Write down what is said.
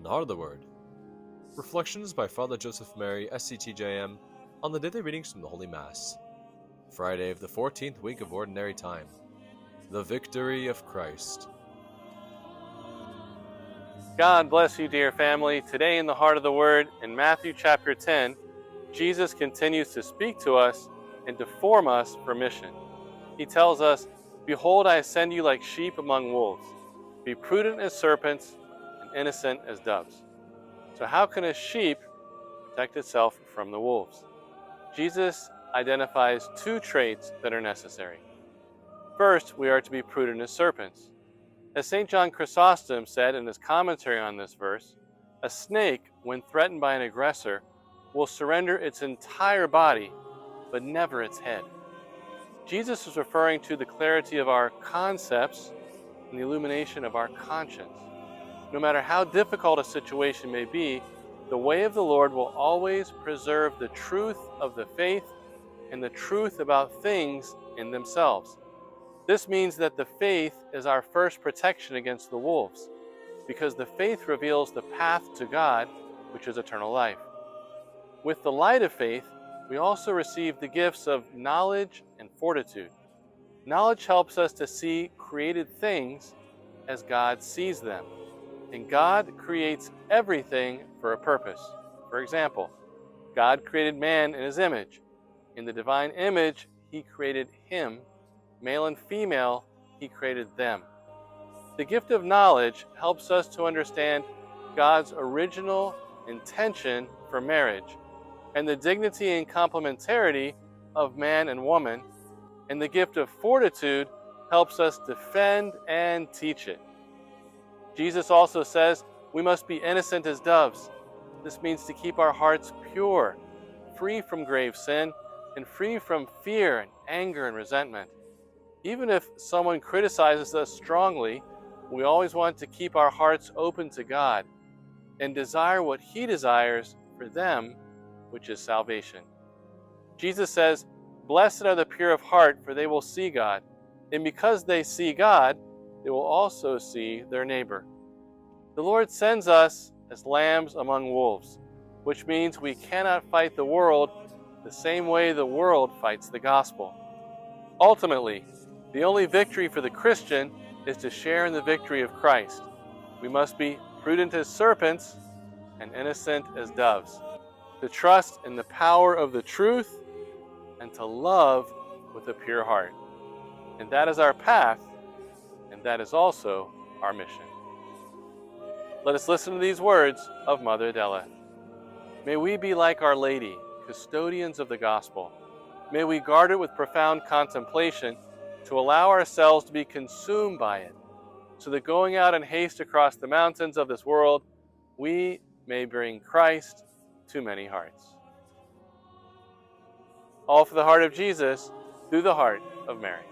the Heart of the Word. Reflections by Father Joseph Mary, SCTJM, on the daily readings from the Holy Mass. Friday of the 14th week of Ordinary Time. The Victory of Christ. God bless you, dear family. Today in the Heart of the Word, in Matthew chapter 10, Jesus continues to speak to us and to form us for mission. He tells us, "Behold, I send you like sheep among wolves. Be prudent as serpents and innocent as doves." So how can a sheep protect itself from the wolves? Jesus identifies two traits that are necessary. First, we are to be prudent as serpents. As St. John Chrysostom said in his commentary on this verse, a snake, when threatened by an aggressor, will surrender its entire body, but never its head. Jesus is referring to the clarity of our concepts and the illumination of our conscience. No matter how difficult a situation may be, the way of the Lord will always preserve the truth of the faith and the truth about things in themselves. This means that the faith is our first protection against the wolves, because the faith reveals the path to God, which is eternal life. With the light of faith, we also receive the gifts of knowledge and fortitude. Knowledge helps us to see created things as God sees them. And God creates everything for a purpose. For example, God created man in his image. In the divine image, he created him. Male and female, he created them. The gift of knowledge helps us to understand God's original intention for marriage and the dignity and complementarity of man and woman. And the gift of fortitude helps us defend and teach it. Jesus also says we must be innocent as doves. This means to keep our hearts pure, free from grave sin, and free from fear and anger and resentment. Even if someone criticizes us strongly, we always want to keep our hearts open to God and desire what He desires for them, which is salvation. Jesus says, "Blessed are the pure of heart, for they will see God. And because they see God, they will also see their neighbor." The Lord sends us as lambs among wolves, which means we cannot fight the world the same way the world fights the gospel. Ultimately, the only victory for the Christian is to share in the victory of Christ. We must be prudent as serpents and innocent as doves, to trust in the power of the truth and to love with a pure heart. And that is our path, and that is also our mission. Let us listen to these words of Mother Adela. May we be like Our Lady, custodians of the gospel. May we guard it with profound contemplation to allow ourselves to be consumed by it, so that going out in haste across the mountains of this world, we may bring Christ to many hearts. All for the heart of Jesus, through the heart of Mary.